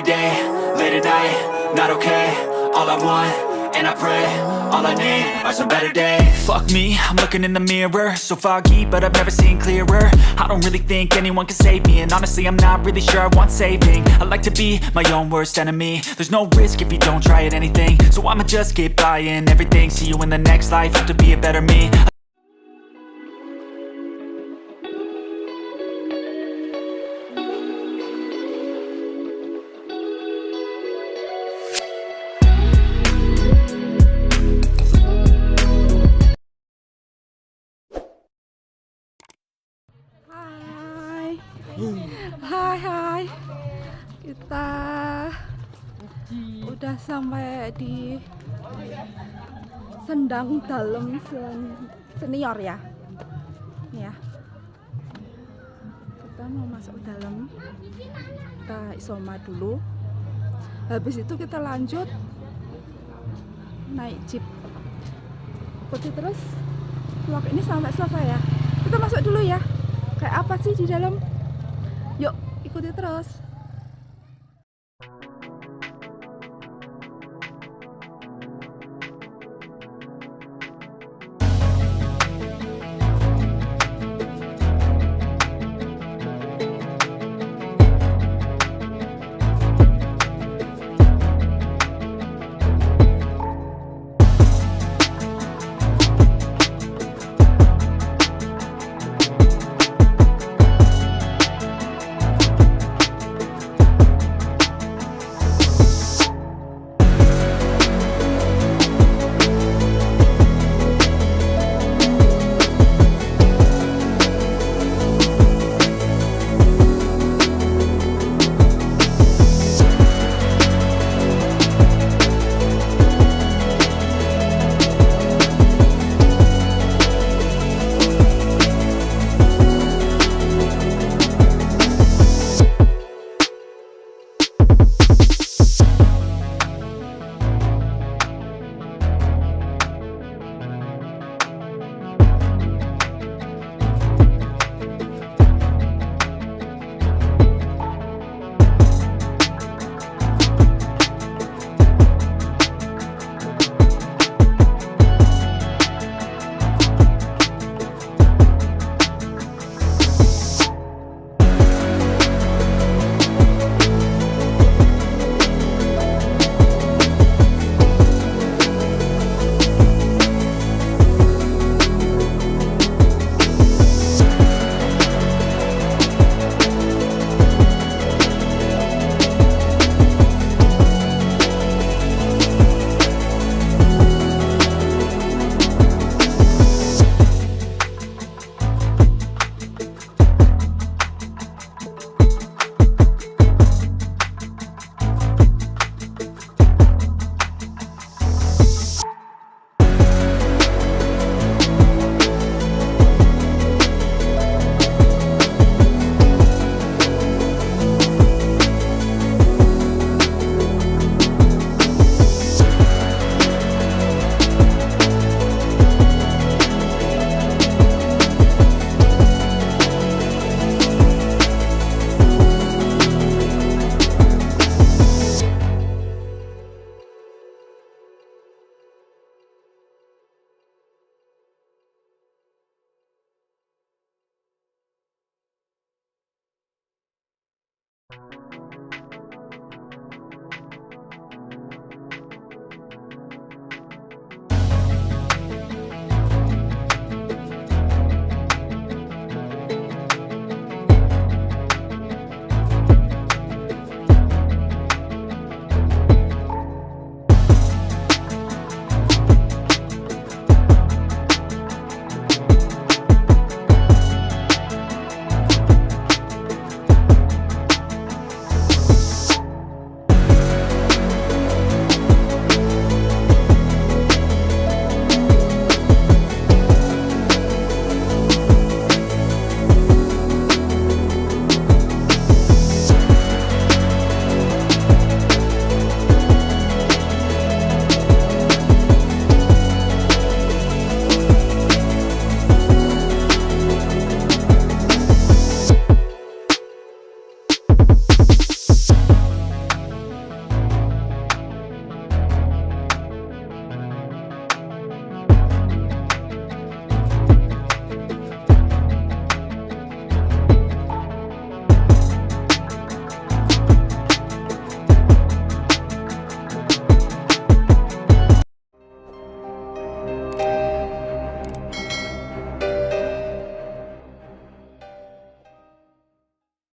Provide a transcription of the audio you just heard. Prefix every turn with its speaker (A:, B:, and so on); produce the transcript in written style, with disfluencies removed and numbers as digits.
A: day, late at night, not okay. All I want, and I pray, all I need are some better days. Fuck me, I'm looking in the mirror, so foggy, but I've never seen clearer. I don't really think anyone can save me, and honestly I'm not really sure I want saving. I like to be my own worst enemy. There's no risk if you don't try at anything, so I'ma just keep buying everything. See you in the next life, have to be a better me.
B: Hai, kita udah sampai di Sendang Ndalem Senior ya. Nih ya, kita mau masuk dalam, kita isoma dulu. Habis itu kita lanjut naik jeep. Ikuti terus vlog ini sampai selesai ya. Kita masuk dulu ya. Kayak apa sih di dalam? Yuk, ikuti terus.